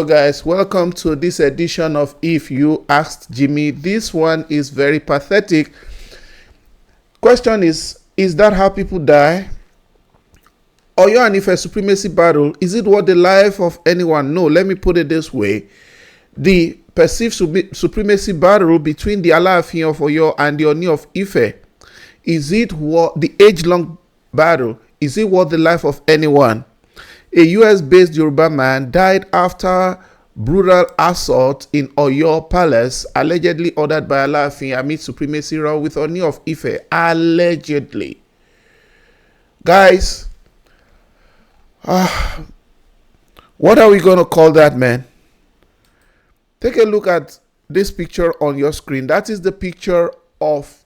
Hello guys, welcome to this edition of If You Asked Jimmy. This one is very pathetic. Question is that how people die? Oyo and Ife supremacy battle, is it worth the life of anyone? No, let me put it this way. The perceived supremacy battle between the Alaafin of Oyo and the Ooni of Ife, is it worth the age-long battle? Is it worth the life of anyone? A US-based Yoruba-man died after brutal assault in Oyo Palace, allegedly ordered by Alaafin amid supremacy row with Ooni of Ife. Allegedly. Guys, what are we going to call that, man? Take a look at this picture on your screen. That is the picture of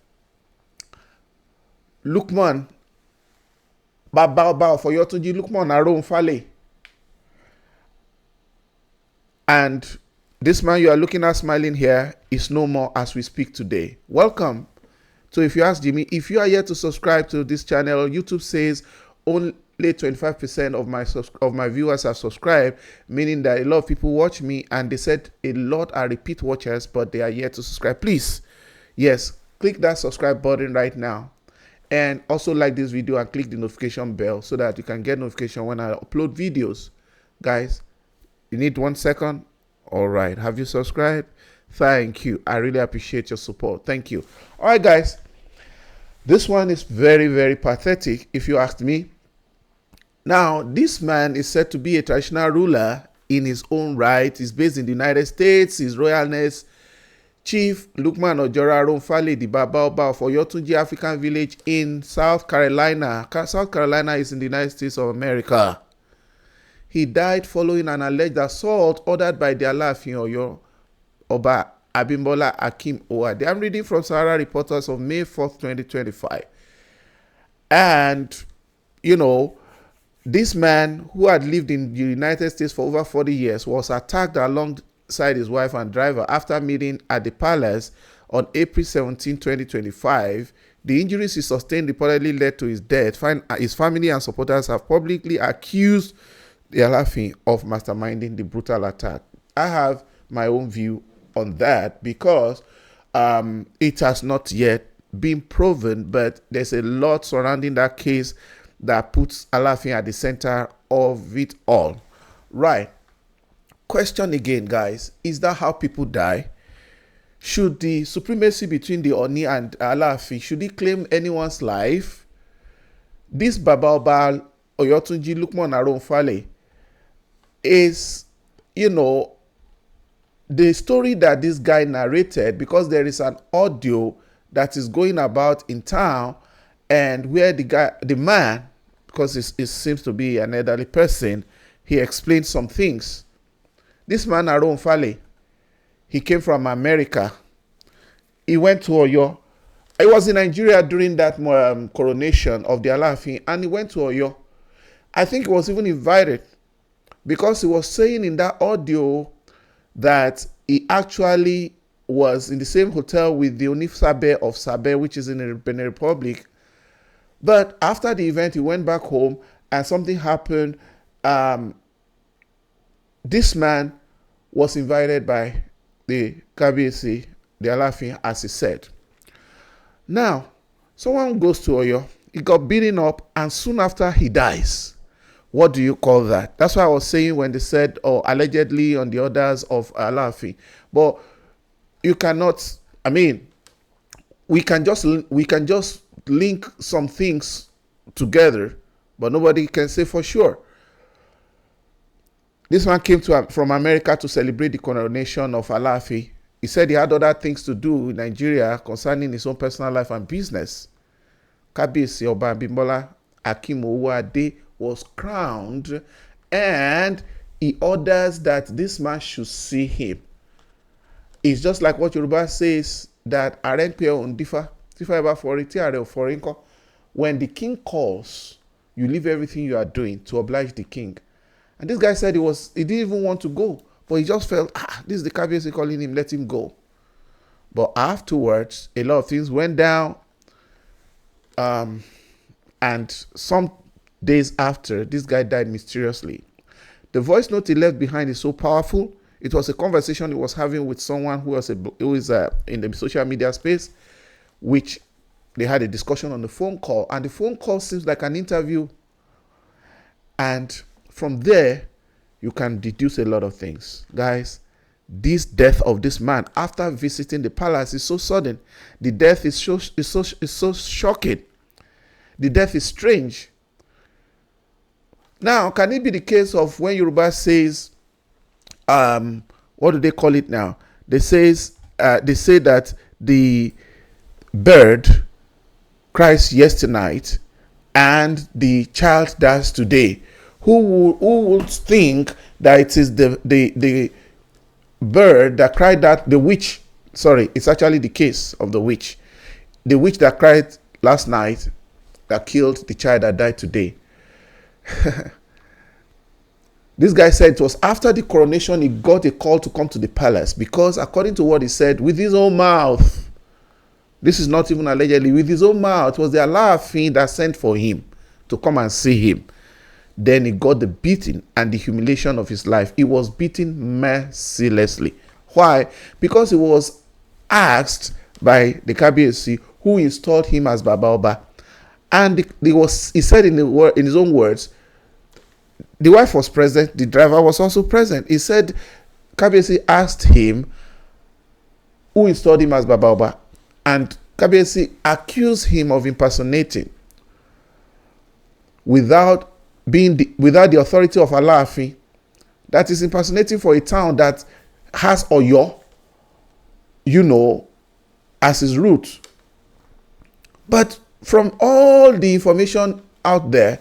Lukman, Baba Oba Oyotunji, Lukman Arounfale. And this man you are looking at smiling here is no more as we speak today. Welcome to If You Ask Jimmy. If you are yet to subscribe to this channel, YouTube says only 25% of my viewers have subscribed, meaning that a lot of people watch me and they said a lot are repeat watchers, but they are yet to subscribe. Please, yes, click that subscribe button right now. And also like this video and click the notification bell so that you can get notification when I upload videos. Guys, you need 1 second? All right. Have you subscribed? Thank you. I really appreciate your support. Thank you. All right, guys. This one is very, very pathetic, if you ask me. Now, this man is said to be a traditional ruler in his own right. He's based in the United States. His Royalness Chief Lukman Ojora Arounfale, the Baba Oba of Oyotunji African village in South Carolina. South Carolina is in the United States of America. He died following an alleged assault ordered by the Alaafin Oyo, Oba Abimbola Akim Owade. I'm reading from Sahara Reporters of May 4th, 2025. And, you know, this man who had lived in the United States for over 40 years was attacked alongside his wife and driver after meeting at the palace on April 17, 2025. The injuries he sustained reportedly led to his death. His family and supporters have publicly accused the Alaafin of masterminding the brutal attack. I have my own view on that because it has not yet been proven, but there's a lot surrounding that case that puts Alaafin at the center of it all. Right. Question again, guys. Is that how people die? Should the supremacy between the Ooni and Alaafin, should he claim anyone's life? This Baba Oba Oyotunji Lukman Arounfale is, you know, the story that this guy narrated, because there is an audio that is going about in town and where the man, because it seems to be an elderly person, he explained some things. This man Arounfale, he came from America. He went to Oyo. I was in Nigeria during that coronation of the Alaafin, and he went to Oyo. I think he was even invited because he was saying in that audio that he actually was in the same hotel with the Ooni of Sabe, which is in the Benin Republic. But after the event, he went back home and something happened. This man was invited by the KBC, the Alaafin, as he said. Now, someone goes to Oyo, he got beaten up, and soon after he dies. What do you call that? That's what I was saying when they said, oh, allegedly on the orders of Alaafin. But you cannot, I mean, we can just link some things together, but nobody can say for sure. This man came from America to celebrate the coronation of Alaafin. He said he had other things to do in Nigeria concerning his own personal life and business. Kabiyesi Oba Abimbola Akim Owade was crowned, and he orders that this man should see him. It's just like what Yoruba says, that when the king calls, you leave everything you are doing to oblige the king. And this guy said he didn't even want to go, but he just felt, this is the KBC calling him, let him go. But afterwards, a lot of things went down. And some days after, this guy died mysteriously. The voice note he left behind is so powerful. It was a conversation he was having with someone who is in the social media space, which they had a discussion on the phone call. And the phone call seems like an interview. And from there, you can deduce a lot of things. Guys, this death of this man after visiting the palace is so sudden. The death is so shocking. The death is strange. Now, can it be the case of when Yoruba says, what do they call it now? They say that the bird cries yesternight and the child dies today. Who would think that it is the bird that cried, that the witch? Sorry, it's actually the case of the witch that cried last night that killed the child that died today. This guy said it was after the coronation he got a call to come to the palace, because according to what he said with his own mouth, this is not even allegedly, with his own mouth, it was the Alaafin that sent for him to come and see him. Then he got the beating and the humiliation of his life. He was beaten mercilessly. Why? Because he was asked by the Kabiyesi who installed him as Baba Oba. And he said in his own words, the wife was present, the driver was also present. He said Kabiyesi asked him who installed him as Baba Oba, and Kabiyesi accused him of impersonating without the authority of Alaafin. That is impersonating for a town that has Oyo, as his root. But from all the information out there,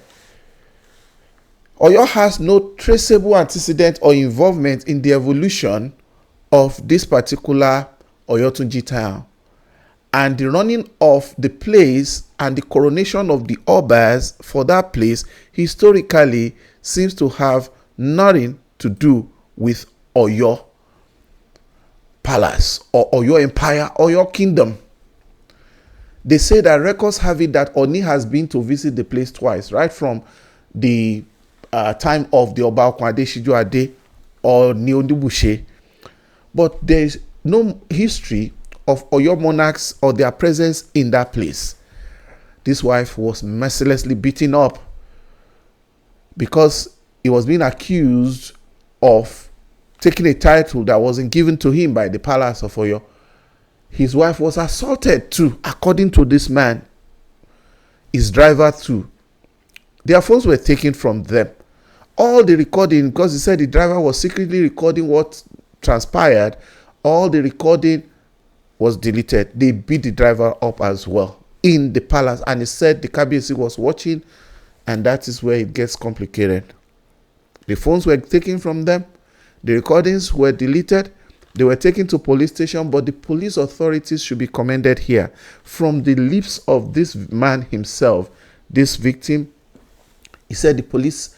Oyo has no traceable antecedent or involvement in the evolution of this particular Oyotunji town. And the running of the place and the coronation of the Obas for that place historically seems to have nothing to do with Oyo Palace or Oyo Empire, Oyo Kingdom. They say that records have it that Oni has been to visit the place twice, right from the time of the Oba Adeyeye or Niondibushe. But there is no history of Oyo monarchs or their presence in that place. This wife was mercilessly beaten up because he was being accused of taking a title that wasn't given to him by the palace of Oyo. His wife was assaulted too, according to this man. His driver too. Their phones were taken from them. All the recording, because he said the driver was secretly recording what transpired, all the recording was deleted. They beat the driver up as well in the palace, and he said the Kabiyesi was watching, and that is where it gets complicated. The phones were taken from them, the recordings were deleted, they were taken to police station, but the police authorities should be commended here. From the lips of this man himself, this victim, he said the police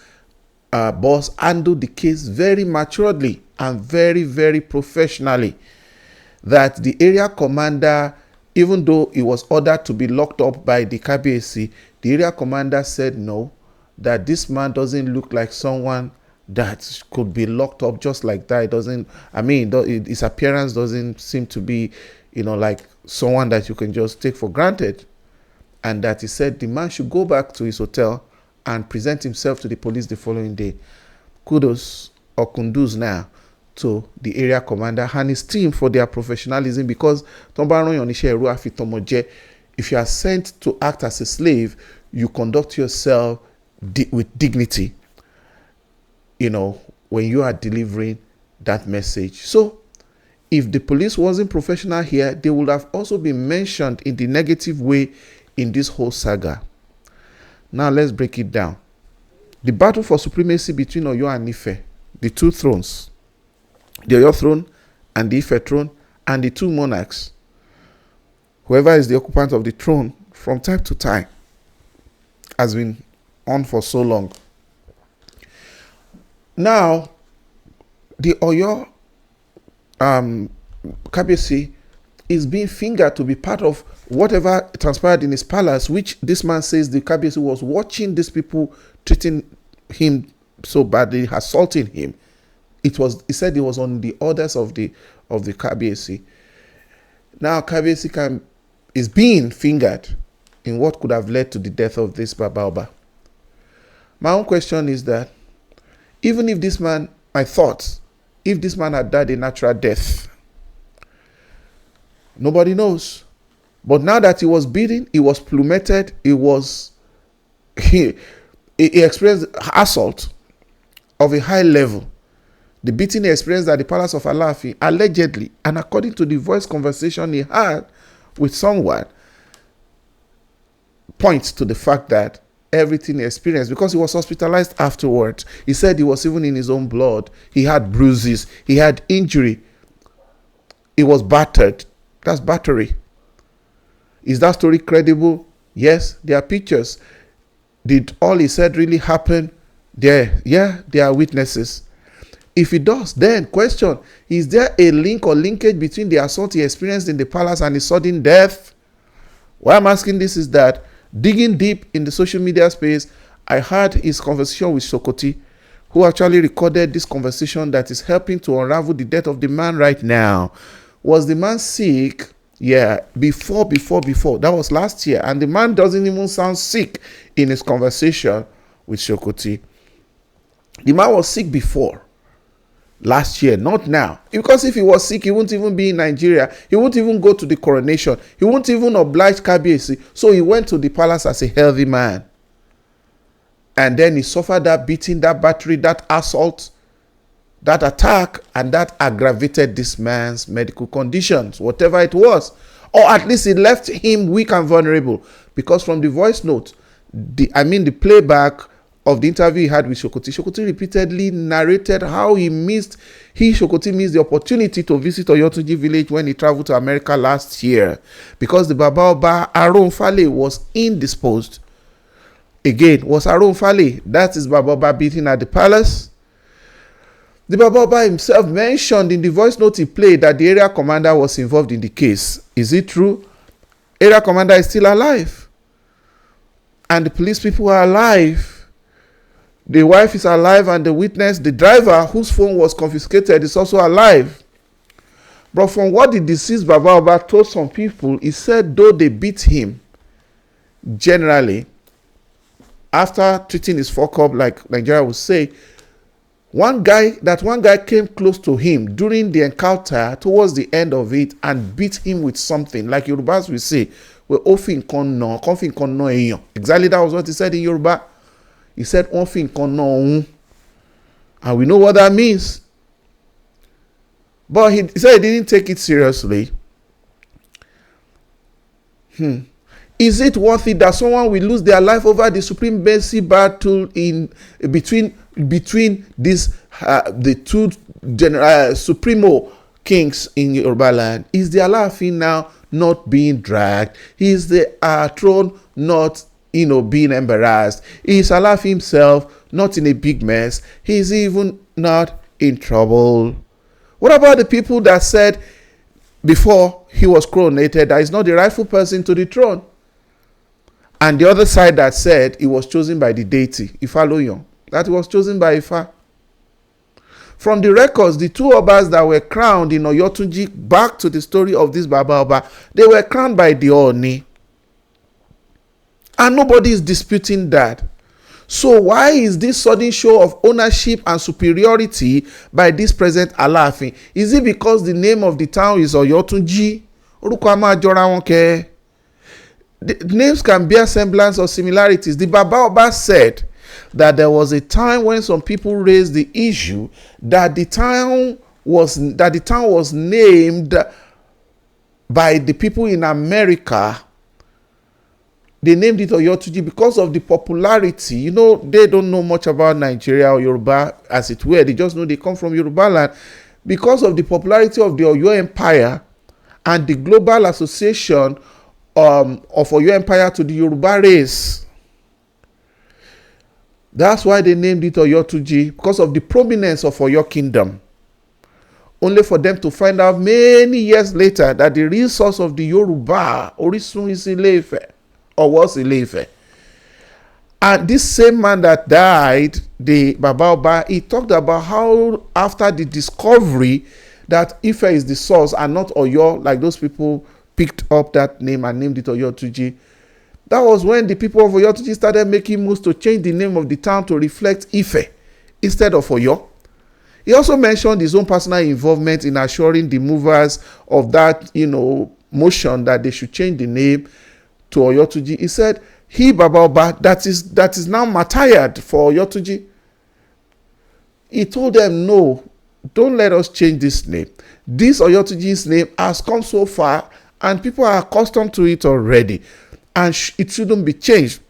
boss handled the case very maturely and very, very professionally. That the area commander, even though he was ordered to be locked up by the Kabiyesi, the area commander said no, that this man doesn't look like someone that could be locked up just like that. His appearance doesn't seem to be, like someone that you can just take for granted. And that he said the man should go back to his hotel and present himself to the police the following day. Kudos or kunduz now to the area commander and his team for their professionalism, because if you are sent to act as a slave, you conduct yourself with dignity, when you are delivering that message. So if the police wasn't professional here, they would have also been mentioned in the negative way in this whole saga. Now let's break it down. The battle for supremacy between Oyo and Ife, the two thrones, the Oyo throne and the Ife throne, and the two monarchs, whoever is the occupant of the throne from time to time, has been on for so long. Now, the Oyo Kabiyesi is being fingered to be part of whatever transpired in his palace, which this man says the Kabiyesi was watching these people treating him so badly, assaulting him. He said it was on the orders of the Kabiyesi. Now Kabiyesi is being fingered in what could have led to the death of this Baba Oba. My own question is that even if this man, if this man had died a natural death, nobody knows. But now that he was beaten, he was plumeted, he experienced assault of a high level. The beating he experienced at the palace of Alaafin, allegedly, and according to the voice conversation he had with someone, points to the fact that everything he experienced, because he was hospitalized afterwards. He said he was even in his own blood. He had bruises. He had injury. He was battered. That's battery. Is that story credible? Yes, there are pictures. Did all he said really happen? There are witnesses. If it does, then question, is there a link or linkage between the assault he experienced in the palace and his sudden death? Why I'm asking this is that, digging deep in the social media space, I heard his conversation with Sokoti, who actually recorded this conversation that is helping to unravel the death of the man right now. Was the man sick? Yeah, before. That was last year. And the man doesn't even sound sick in his conversation with Sokoti. The man was sick before. Last year, not now. Because if he was sick, he wouldn't even be in Nigeria. He wouldn't even go to the coronation. He wouldn't even oblige Kabiyesi. So he went to the palace as a healthy man. And then he suffered that beating, that battery, that assault, that attack, and that aggravated this man's medical conditions, whatever it was. Or at least it left him weak and vulnerable. Because from the voice note, the playback of the interview he had with Sokoti repeatedly narrated how Sokoti missed the opportunity to visit Oyotunji village when he traveled to America last year because the Baba Oba Arounfale was indisposed. Again, was Arounfale, that is Baba Oba beating at the palace. The Baba Oba himself mentioned in the voice note he played that the area commander was involved in the case. Is it true? Area commander is still alive. And the police people are alive. The wife is alive and the witness, the driver whose phone was confiscated, is also alive. But from what the deceased Baba Oba told some people, he said though they beat him, generally, after treating his fuck up, like Nigeria would say, one guy came close to him during the encounter towards the end of it and beat him with something, like Yorubas will say, exactly that was what he said in Yoruba. He said, and we know what that means. But he said he didn't take it seriously. Is it worth it that someone will lose their life over the supremacy battle in between these the two supremo kings in Yoruba land? Is the Alaafin now not being dragged? Is the throne not being embarrassed? Is Alaafin himself not in a big mess? He's even not in trouble. What about the people that said before he was coronated that he's not the rightful person to the throne? And the other side that said he was chosen by the deity, Ifa Loyon, that he was chosen by Ifa. From the records, the two Obas that were crowned in Oyotunji, back to the story of this Baba Oba, they were crowned by the Ooni. And nobody is disputing that. So why is this sudden show of ownership and superiority by this present Alaafin? Is it because the name of the town is Oyotunji? The names can bear semblance or similarities. The Baba Oba said that there was a time when some people raised the issue that the town was named by the people in America. They named it Oyotunji because of the popularity. They don't know much about Nigeria or Yoruba, as it were. They just know they come from Yoruba land. Because of the popularity of the Oyo Empire and the global association of Oyo Empire to the Yoruba race. That's why they named it Oyotunji, because of the prominence of Oyo Kingdom. Only for them to find out many years later that the real source of the Yoruba, Orisun, is Ile-Ife. Or was Ile-Ife. And this same man that died, the Baba Oba, he talked about how after the discovery that Ife is the source and not Oyo, like those people picked up that name and named it Oyotunji. That was when the people of Oyotunji started making moves to change the name of the town to reflect Ife instead of Oyo. He also mentioned his own personal involvement in assuring the movers of that, motion that they should change the name to Oyotunji. He said, he, Baba Oba, that is now retired for Oyotunji. He told them, no, don't let us change this name. This Oyotunji's name has come so far and people are accustomed to it already. And it shouldn't be changed.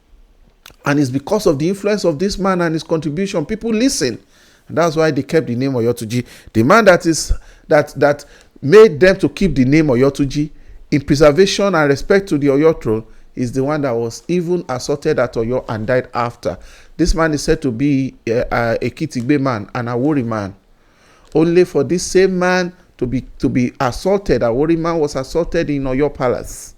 And it's because of the influence of this man and his contribution. People listen. And that's why they kept the name Oyotunji. The man that made them to keep the name Oyotunji in preservation and respect to the Oyo throne is the one that was even assaulted at Oyo and died after. This man is said to be a Kitigbe man, an Awori man. Only for this same man to be assaulted, Awori man was assaulted in Oyo Palace.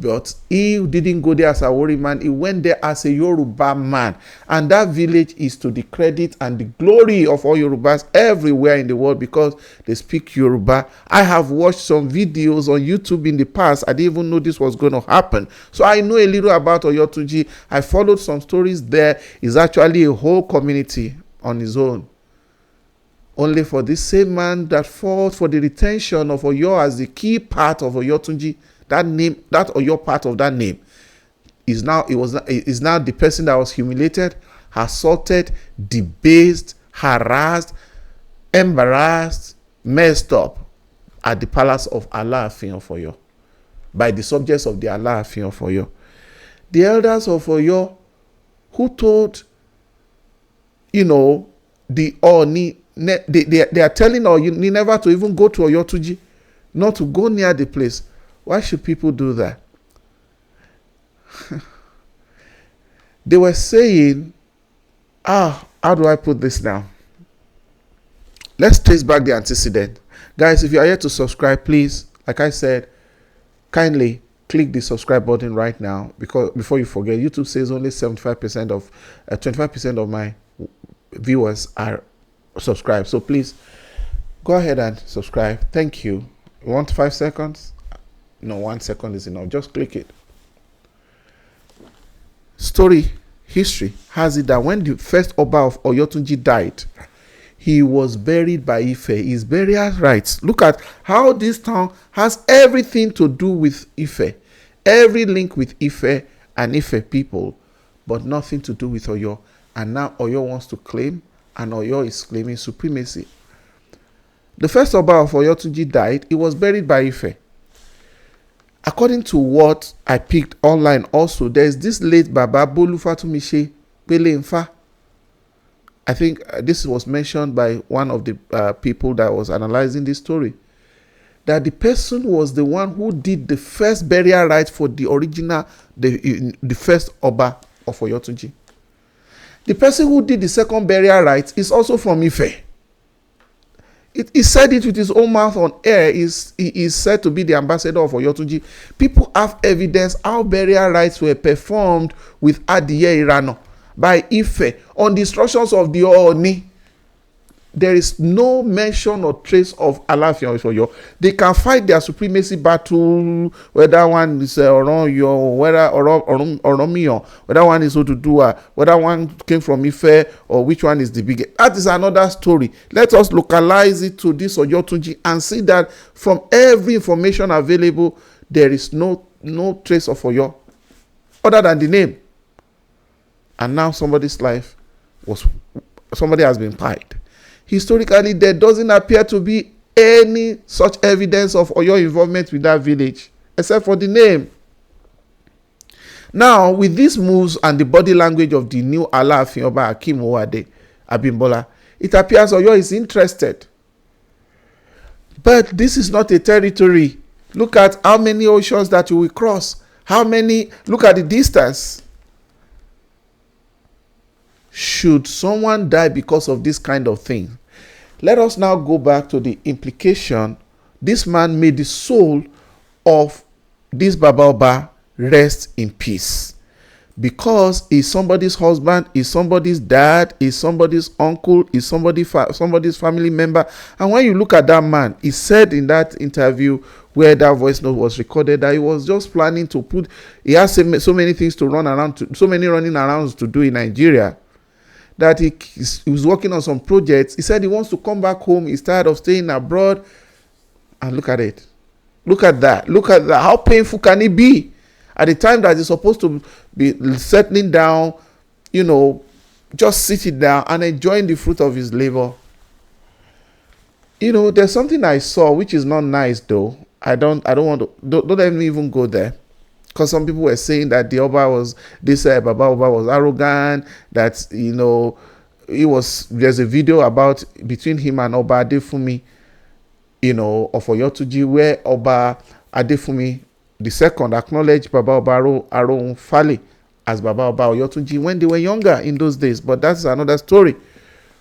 But he didn't go there as a Awori man. He went there as a Yoruba-man. And that village is to the credit and the glory of all Yorubas everywhere in the world because they speak Yoruba. I have watched some videos on YouTube in the past. I didn't even know this was going to happen. So I know a little about Oyotunji. I followed some stories there. It's actually a whole community on his own. Only for this same man that fought for the retention of Oyo as the key part of Oyotunji, that name, that Oyo part of that name, is now the person that was humiliated, assaulted, debased, harassed, embarrassed, messed up at the palace of Alaafin of Oyo by the subjects of the Alaafin of Oyo. The elders of Oyo who told, the Ooni, they are telling Ooni never to even go to Oyotunji, not to go near the place. Why should people do that? They were saying, how do I put this now? Let's trace back the antecedent. Guys, if you are here to subscribe, please, like I said, kindly click the subscribe button right now because before you forget, YouTube says only 25% of my viewers are subscribed. So please go ahead and subscribe. Thank you. You want 5 seconds? No, 1 second is enough. Just click it. History has it that when the first Oba of Oyotunji died, he was buried by Ife. His burial rites. Look at how this town has everything to do with Ife. Every link with Ife and Ife people, but nothing to do with Oyo. And now Oyo wants to claim, and Oyo is claiming supremacy. The first Oba of Oyotunji died. He was buried by Ife. According to what I picked online also, there's this late Baba Bolufatumise Pelenfa. I think this was mentioned by one of the people that was analyzing this story. That the person was the one who did the first burial rite for the original, the first Oba of Oyotunji. The person who did the second burial rite is also from Ife. He said it with his own mouth on air. He is said to be the ambassador of Oyotunji. People have evidence how burial rites were performed with Adeyeye Enitan by Ife on the instructions of the Ooni. There is no mention or trace of Alaafin Oyo. They can fight their supremacy battle, whether one is Oronyo, whether Oromiyo, whether one is Oduduwa, whether one came from Ife, or which one is the biggest. That is another story. Let us localize it to this Oyotunji and see that from every information available, there is no trace of Oyo other than the name. And now somebody has been pied. Historically, there doesn't appear to be any such evidence of Oyo involvement with that village, except for the name. Now, with these moves and the body language of the new Alaafin Oba Akim Owade Abimbola, it appears Oyo is interested. But this is not a territory. Look at how many oceans that you will cross. Look at the distance. Should someone die because of this kind of thing? Let us now go back to the implication. This man made the soul of this Baba Oba rest in peace. because he's somebody's husband, he's somebody's dad, he's somebody's uncle, he's somebody's family member. And when you look at that man, he said in that interview where that voice note was recorded that he was just planning to put, he has so many things to run around, so many running arounds to do in Nigeria, that he was working on some projects. He said he wants to come back home. He's tired of staying abroad. And look at it. Look at that. Look at that. How painful can it be? At the time that he's supposed to be settling down, just sitting down and enjoying the fruit of his labor. There's something I saw which is not nice though. I don't want to, don't let me even go there. Because some people were saying that the Oba was, Baba Oba was arrogant, that, there's a video about, between him and Oba Adeyeye, of Oyotunji, where Oba Adeyeye the second acknowledged Baba Oba Arounfale as Baba Oba Oyotunji when they were younger in those days. But that's another story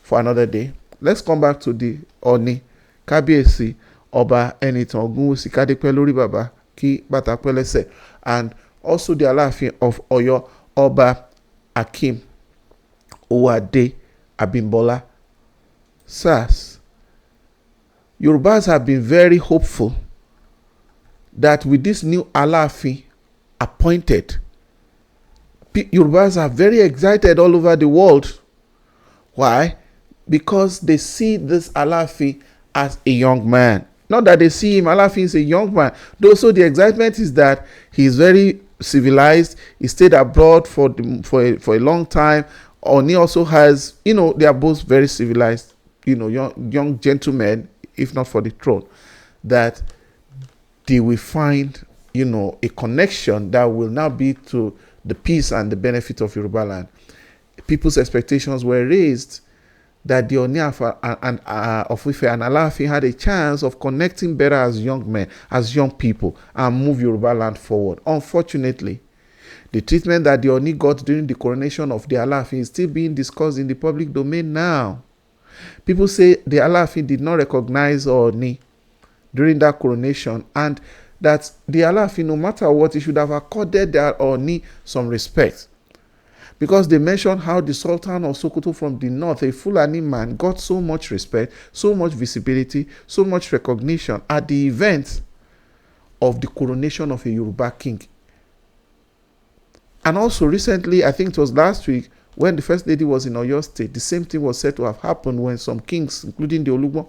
for another day. Let's come back to the Oni, Kábíyèsí, Oba Enitan Ogunwusi, Kádépẹ́ lórí bàbá, kí bàtà pẹ́ lẹ́sẹ̀, and also the Alaafin of Oyo, Oba Akim Owade Abimbola. Sirs, Yorubas have been very hopeful that with this new Alaafin appointed, Yorubas are very excited all over the world. Why? Because they see this Alaafin as a young man. Not that they see him, Alaafin is a young man. Though, so the excitement is that he is very civilized. He stayed abroad for a long time. Oni also has, they are both very civilized, young gentlemen, if not for the throne, that they will find, a connection that will now be to the peace and the benefit of Yoruba land. People's expectations were raised that the Ooni of Ife and Alaafin had a chance of connecting better as young men, as young people, and move Yoruba land forward. Unfortunately, the treatment that the Ooni got during the coronation of the Alaafin is still being discussed in the public domain now. People say the Alaafin did not recognize Ooni during that coronation, and that the Alaafin, no matter what, he should have accorded their Ooni some respect. Because they mentioned how the Sultan of Sokoto from the north, a Fulani man, got so much respect, so much visibility, so much recognition at the event of the coronation of a Yoruba king. And also recently, I think it was last week, when the First Lady was in Oyo State, the same thing was said to have happened when some kings, including the Olugbo,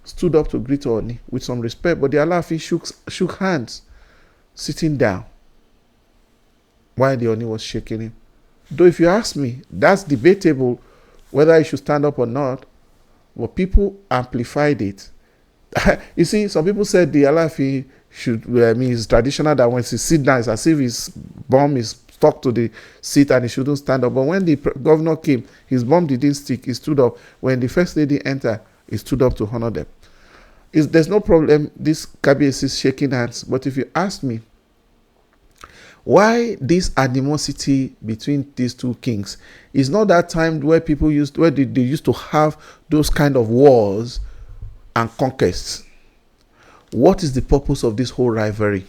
stood up to greet Ooni with some respect, but the Alaafin shook hands, sitting down, while the Ooni was shaking him. Though if you ask me, that's debatable whether he should stand up or not, but people amplified it. You see, some people said the Alaafin should, it's traditional that when he sits down, it's as if his bum is stuck to the seat and he shouldn't stand up. But when the governor came, his bum didn't stick, he stood up. When the First Lady entered, he stood up to honor them. There's no problem, this Kábíyèsí is shaking hands, but if you ask me, why this animosity between these two kings? It's not that time where they used to have those kind of wars and conquests. What is the purpose of this whole rivalry?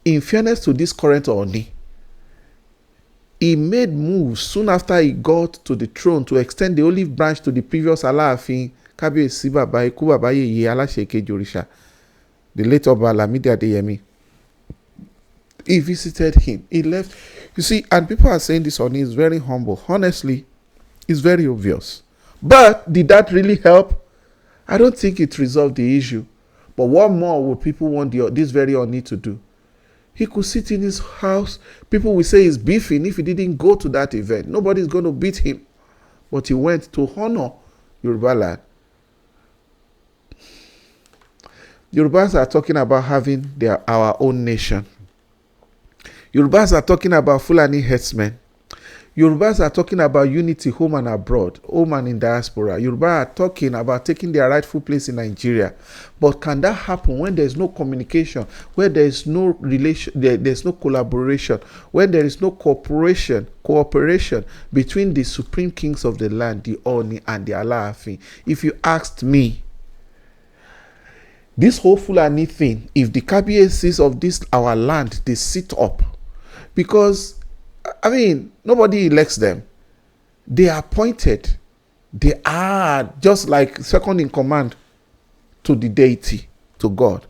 In fairness to this current Ooni, he made moves soon after he got to the throne to extend the olive branch to the previous Alaafin, Kábíyèsí Baba Adeyeye Enitan, the late Oba Adeyeye. He visited him. He left. You see, and people are saying this Ooni is very humble. Honestly, it's very obvious. But did that really help? I don't think it resolved the issue. But what more would people want this very Ooni to do? He could sit in his house. People will say he's beefing if he didn't go to that event. Nobody's going to beat him. But he went to honor Yoruba land. Yorubas are talking about having our own nation. Yorubas are talking about Fulani herdsmen. Yorubas are talking about unity home and abroad, home and in diaspora. Yoruba are talking about taking their rightful place in Nigeria. But can that happen when there is no communication, where there is no relation, there's no collaboration, when there is no cooperation between the supreme kings of the land, the Ooni and the Alaafin? If you asked me, this whole Fulani thing, if the Kábíyèsís of this our land, they sit up Because, I mean, nobody elects them. They are appointed. They are just like second in command to the deity, to God.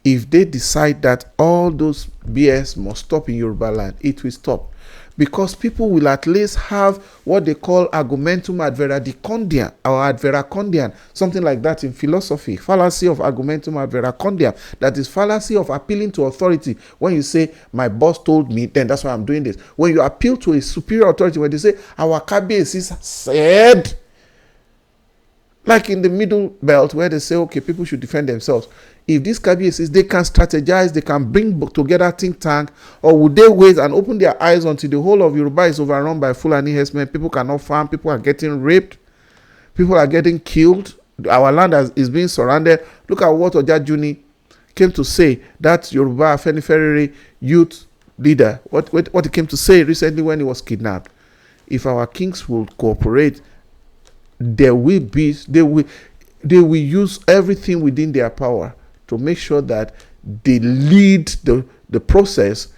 If they decide that all those BS must stop in Yoruba land, it will stop. Because people will at least have what they call argumentum ad verandicondiam or ad verancondiam, something like that in philosophy. Fallacy of argumentum ad verancondiam. That is fallacy of appealing to authority. When you say, my boss told me, then that's why I'm doing this. When you appeal to a superior authority, when they say, our KBS said, like in the middle belt where they say, okay, people should defend themselves. If these KBSs, they can strategize, they can bring together think tank, or would they wait and open their eyes until the whole of Yoruba is overrun by Fulani herdsmen? People cannot farm, people are getting raped, people are getting killed, our land is being surrounded. Look at what Ojajuni came to say, that Yoruba Afenifere youth leader, what he came to say recently when he was kidnapped. If our kings will cooperate, they will use everything within their power to make sure that they lead the process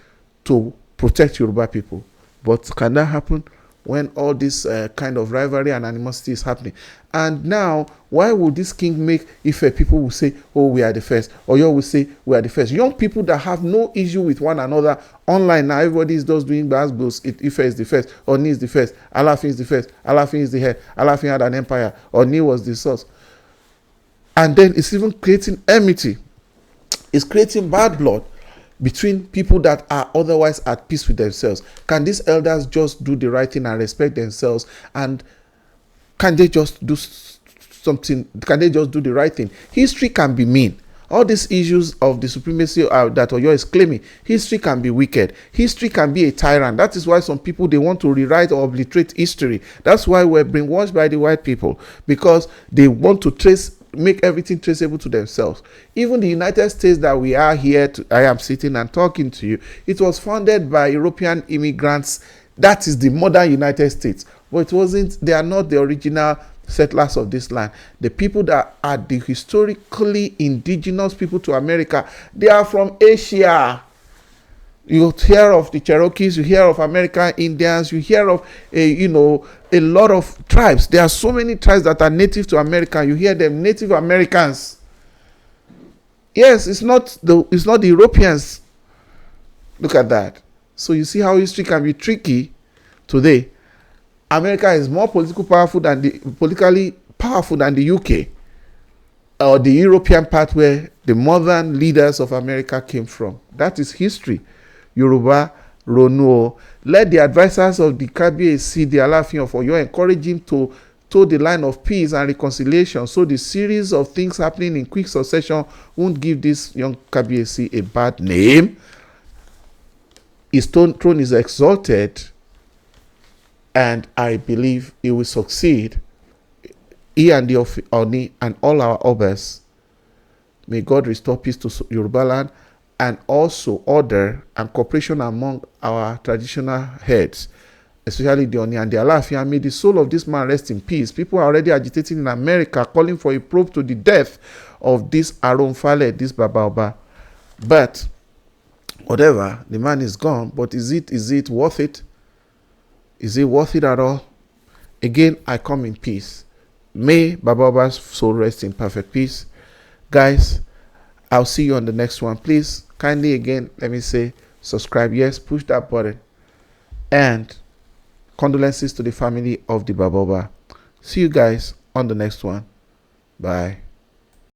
to protect Yoruba people. But can that happen when all this kind of rivalry and animosity is happening? And now, why would this king make Ife people will say, oh, we are the first, or you will say, we are the first? Young people that have no issue with one another online now, everybody is just doing basketballs. Ife is the first, Oni is the first, Alaafin is the first, Alaafin is the head, Alaafin had an empire, Oni was the source. And then it's even creating enmity. It's creating bad blood between people that are otherwise at peace with themselves. Can these elders just do the right thing and respect themselves? And can they just do something? Can they just do the right thing? History can be mean. All these issues of the supremacy that Oyo is claiming, history can be wicked. History can be a tyrant. That is why some people, they want to rewrite or obliterate history. That's why we're brainwashed by the white people, because they want to make everything traceable to themselves. Even the United States that we are here, I am sitting and talking to you, it was founded by European immigrants. That is the modern United States. But it wasn't, they are not the original settlers of this land. The people that are the historically indigenous people to America, they are from Asia. You hear of the Cherokees, you hear of American Indians, you hear of a lot of tribes. There are so many tribes that are native to America. You hear them Native Americans. Yes, it's not the Europeans. Look at that. So you see how history can be tricky today. America is more politically powerful than the UK or the European part where the modern leaders of America came from. That is history. Yoruba, Ronuo. Let the advisors of the KBA see the Alaafin of Oyo, encourage him to toe the line of peace and reconciliation, so the series of things happening in quick succession won't give this young KBA a bad name. His throne is exalted, and I believe he will succeed. He and the Oni and all our Obas. May God restore peace to Yoruba land, and also order and cooperation among our traditional heads, especially the Oni and the Alaafin. And may the soul of this man rest in peace. People are already agitating in America, calling for a probe to the death of this Arounfale, this Baba Oba. But whatever, the man is gone. But is it worth it? Is it worth it at all? Again, I come in peace. May Baba Oba's soul rest in perfect peace. Guys, I'll see you on the next one. Please, kindly again, let me say, subscribe. Yes, push that button. And condolences to the family of the Baba Oba. See you guys on the next one. Bye.